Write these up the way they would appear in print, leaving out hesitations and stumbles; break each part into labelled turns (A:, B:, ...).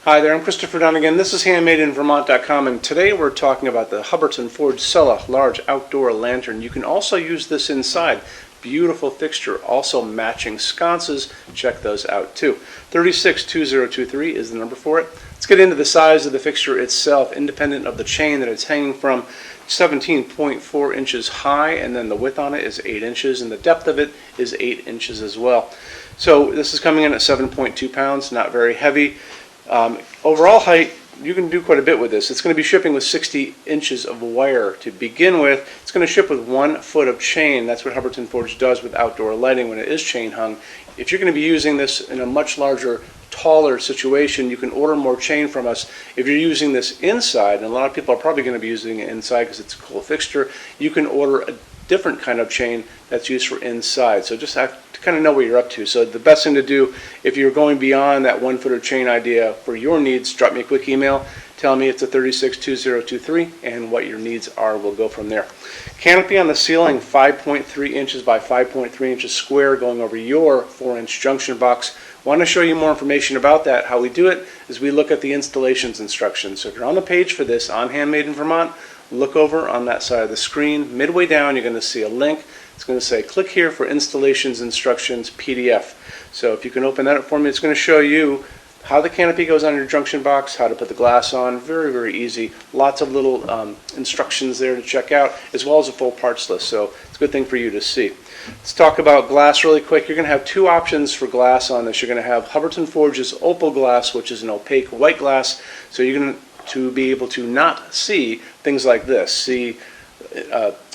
A: Hi there, I'm Christopher Dunn again. This is HandmadeInVermont.com, and today we're talking about the Hubbardton Forge Cela large outdoor lantern. You can also use this inside. Beautiful fixture, also matching sconces. Check those out too. 362023 is the number for it. Let's get into the size of the fixture itself, independent of the chain that it's hanging from. 17.4 inches high, and then the width on it is 8 inches, and the depth of it is 8 inches as well. So this is coming in at 7.2 pounds, not very heavy. Overall height, you can do quite a bit with this. It's going to be shipping with 60 inches of wire to begin with. It's going to ship with 1 foot of chain. That's what Hubbardton Forge does with outdoor lighting when it is chain hung. If you're going to be using this in a much larger, taller situation, you can order more chain from us. If you're using this inside, and a lot of people are probably going to be using it inside because it's a cool fixture, you can order a different kind of chain that's used for inside. So just have to kind of know what you're up to. So the best thing to do, if you're going beyond that 1 foot of chain idea for your needs, drop me a quick email. Tell me it's a 362023 and what your needs are. We'll go from there. Canopy on the ceiling, 5.3 inches by 5.3 inches square, going over your 4-inch junction box. Want to show you more information about that. How we do it is we look at the installations instructions. So if you're on the page for this on Handmade in Vermont, look over on that side of the screen. Midway down, you're going to see a link. It's going to say click here for installations instructions PDF. So if you can open that up for me, it's going to show you how the canopy goes on your junction box, how to put the glass on. Very, very easy. Lots of little instructions there to check out, as well as a full parts list. So it's a good thing for you to see. Let's talk about glass really quick. You're going to have 2 options for glass on this. You're going to have Hubbardton Forge's opal glass, which is an opaque white glass. So you're going to be able to not see things like this. See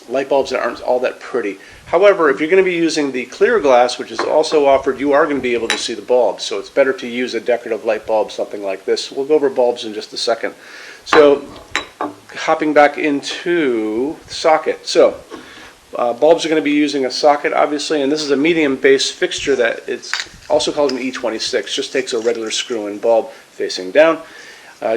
A: light bulbs that aren't all that pretty. However, if you're going to be using the clear glass, which is also offered, you are going to be able to see the bulbs. So it's better to use a decorative light bulb, something like this. We'll go over bulbs in just a second. So hopping back into the socket. So bulbs are going to be using a socket, obviously, and this is a medium base fixture that it's also called an E26. Just takes a regular screw-in bulb facing down.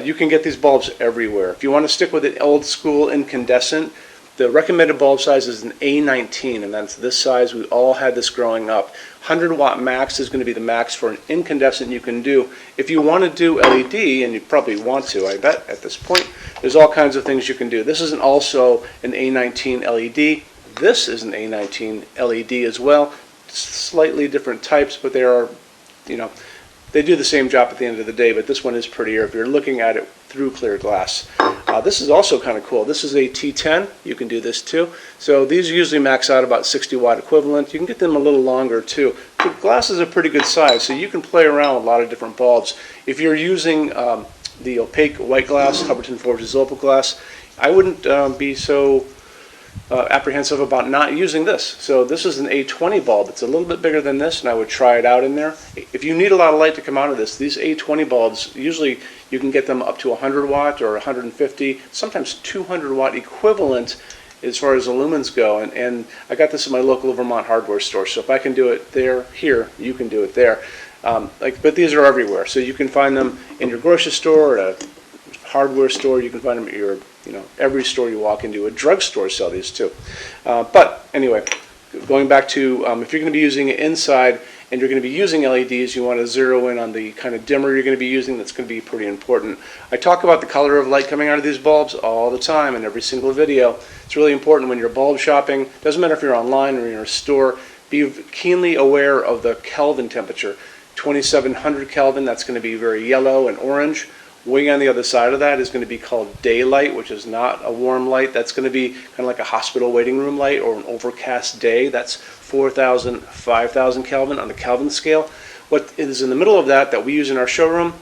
A: You can get these bulbs everywhere. If you want to stick with an old school incandescent, the recommended bulb size is an A19, and that's this size. We all had this growing up. 100 watt max is going to be the max for an incandescent you can do. If you want to do LED, and you probably want to, I bet, at this point, there's all kinds of things you can do. This is also an A19 LED. This is an A19 LED as well. Slightly different types, but they are, they do the same job at the end of the day, but this one is prettier if you're looking at it through clear glass. This is also kind of cool. This is a T10. You can do this too. So these usually max out about 60 watt equivalent. You can get them a little longer too. The glass is a pretty good size, so you can play around with a lot of different bulbs. If you're using the opaque white glass, Hubbardton Forge's opal glass, I wouldn't be so apprehensive about not using this. So this is an A20 bulb. It's a little bit bigger than this, and I would try it out in there. If you need a lot of light to come out of this, these A20 bulbs, usually you can get them up to 100 watt or 150, sometimes 200 watt equivalent as far as the lumens go. And I got this in my local Vermont hardware store, so if I can do it here, you can do it there. But these are everywhere, so you can find them in your grocery store, at a hardware store. You can find them at your, every store you walk into. A drugstore sell these too. But anyway, going back to if you're going to be using it inside and you're going to be using LEDs, you want to zero in on the kind of dimmer you're going to be using. That's going to be pretty important. I talk about the color of light coming out of these bulbs all the time in every single video. It's really important when you're bulb shopping. Doesn't matter if you're online or in a store. Be keenly aware of the Kelvin temperature. 2700 Kelvin, that's going to be very yellow and orange. Way on the other side of that is going to be called daylight, which is not a warm light. That's going to be kind of like a hospital waiting room light or an overcast day. That's 4,000, 5,000 Kelvin on the Kelvin scale. What is in the middle of that we use in our showroom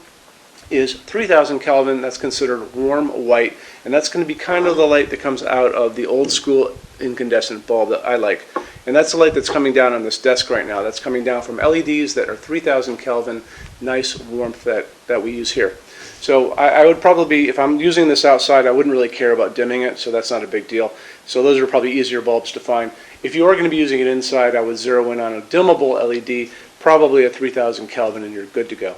A: is 3,000 Kelvin. That's considered warm white, and that's going to be kind of the light that comes out of the old school incandescent bulb that I like. And that's the light that's coming down on this desk right now. That's coming down from LEDs that are 3,000 Kelvin, nice warmth that we use here. So I would probably, if I'm using this outside, I wouldn't really care about dimming it, so that's not a big deal. So those are probably easier bulbs to find. If you are going to be using it inside, I would zero in on a dimmable LED, probably a 3,000 Kelvin, and you're good to go.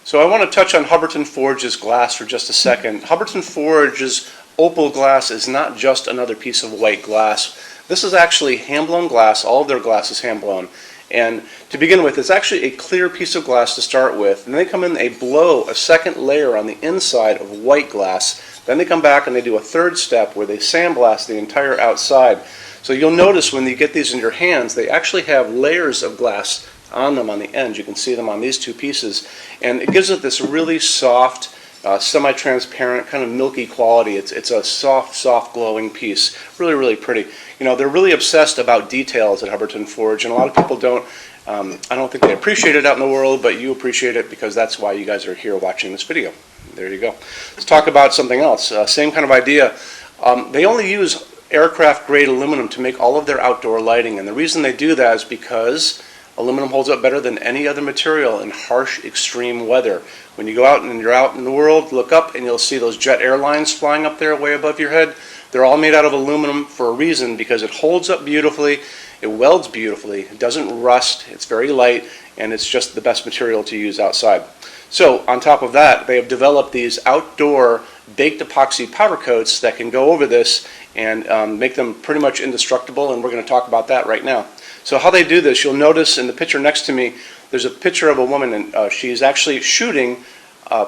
A: So I want to touch on Hubbardton Forge's glass for just a second. Hubbardton Forge's opal glass is not just another piece of white glass. This is actually hand-blown glass. All of their glass is hand-blown. And to begin with, it's actually a clear piece of glass to start with, and they come in, they blow a second layer on the inside of white glass. Then they come back and they do a third step where they sandblast the entire outside. So you'll notice when you get these in your hands, they actually have layers of glass on them on the ends. You can see them on these two pieces, and it gives it this really soft, semi-transparent, kind of milky quality. It's a soft glowing piece. Really, really pretty. You know, they're really obsessed about details at Hubbardton Forge, and a lot of people don't. I don't think they appreciate it out in the world, but you appreciate it because that's why you guys are here watching this video. There you go. Let's talk about something else. Same kind of idea. They only use aircraft-grade aluminum to make all of their outdoor lighting, and the reason they do that is because aluminum holds up better than any other material in harsh, extreme weather. When you go out and you're out in the world, look up and you'll see those jet airlines flying up there way above your head. They're all made out of aluminum for a reason, because it holds up beautifully, it welds beautifully, it doesn't rust, it's very light, and it's just the best material to use outside. So on top of that, they have developed these outdoor baked epoxy powder coats that can go over this and make them pretty much indestructible, and we're going to talk about that right now. So how they do this, you'll notice in the picture next to me, there's a picture of a woman, and she's actually shooting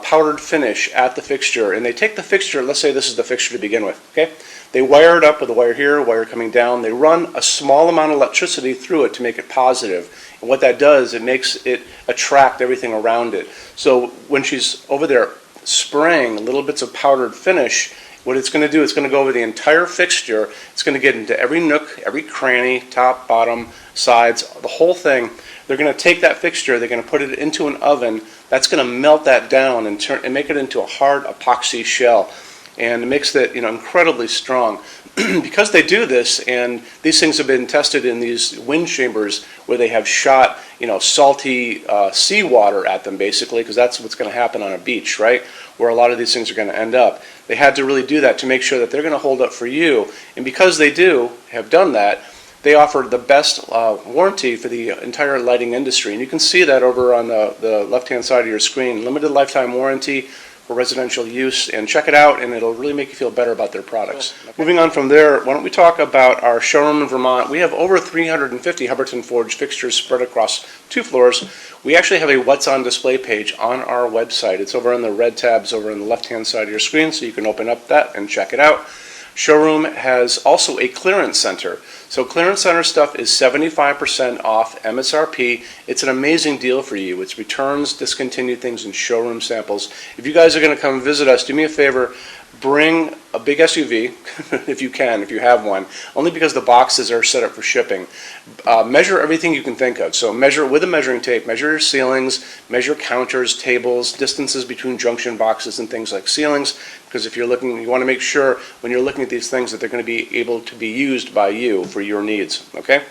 A: powdered finish at the fixture. And they take the fixture, let's say this is the fixture to begin with, okay? They wire it up with a wire here, a wire coming down. They run a small amount of electricity through it to make it positive. And what that does, it makes it attract everything around it. So when she's over there spraying little bits of powdered finish, what it's going to do, it's going to go over the entire fixture. It's going to get into every nook, every cranny, top, bottom, sides, the whole thing. They're going to take that fixture, they're going to put it into an oven. That's going to melt that down and make it into a hard epoxy shell. And it makes it, incredibly strong. Because they do this, and these things have been tested in these wind chambers where they have shot, salty seawater at them, basically, because that's what's going to happen on a beach, right? Where a lot of these things are going to end up. They had to really do that to make sure that they're going to hold up for you. And because they have done that, they offer the best warranty for the entire lighting industry. And you can see that over on the left-hand side of your screen. Limited lifetime warranty for residential use, and check it out, and it'll really make you feel better about their products. Cool. Okay. Moving on from there, why don't we talk about our showroom in Vermont. We have over 350 Hubbardton Forge fixtures spread across 2 floors. We actually have a What's On Display page on our website. It's over in the red tabs over on the left-hand side of your screen, so you can open up that and check it out. Showroom has also a clearance center. So clearance center stuff is 75% off MSRP. It's an amazing deal for you. It's returns, discontinued things, and showroom samples. If you guys are going to come visit us, do me a favor, bring a big SUV, if you can, if you have one, only because the boxes are set up for shipping. Measure everything you can think of. So measure with a measuring tape, measure your ceilings, measure counters, tables, distances between junction boxes and things like ceilings, because if you're looking, you want to make sure when you're looking at these things that they're going to be able to be used by you for your needs, okay?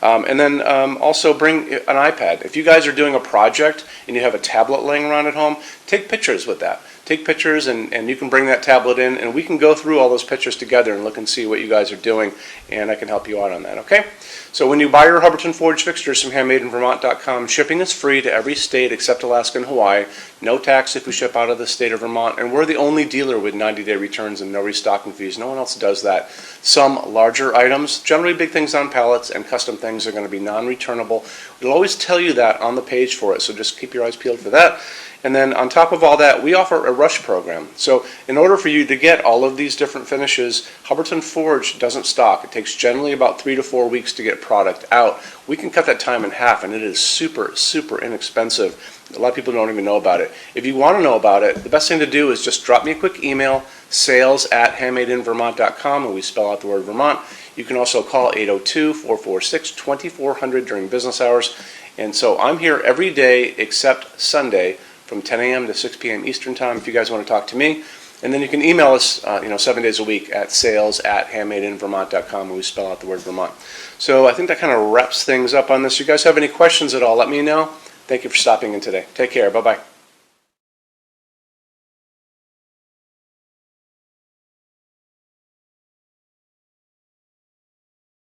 A: And then also bring an iPad. If you guys are doing a project and you have a tablet laying around at home, take pictures with that. Take pictures, and you can bring that tablet in, and we can go through all those pictures together and look and see what you guys are doing, and I can help you out on that, okay? So when you buy your Hubbardton Forge fixtures from HandmadeInVermont.com, shipping is free to every state except Alaska and Hawaii. No tax if we ship out of the state of Vermont, and we're the only dealer with 90-day returns and no restocking fees. No one else does that. Some larger items, generally big things on pallets and custom things, are going to be non-returnable. We'll always tell you that on the page for it, so just keep your eyes peeled for that. And then on top of all that, we offer a rush program. So in order for you to get all of these different finishes, Hubbardton Forge doesn't stock. It takes generally about 3 to 4 weeks to get product out. We can cut that time in half, and it is super, super inexpensive. A lot of people don't even know about it. If you want to know about it, the best thing to do is just drop me a quick email, sales@HandmadeInVermont.com, and we spell out the word Vermont. You can also call 802-446-2400 during business hours. And so I'm here every day except Sunday, from 10 a.m. to 6 p.m. Eastern Time if you guys want to talk to me. And then you can email us 7 days a week at sales@HandmadeInVermont.com, and we spell out the word Vermont. So I think that kind of wraps things up on this. You guys have any questions at all, let me know. Thank you for stopping in today. Take care. Bye-bye.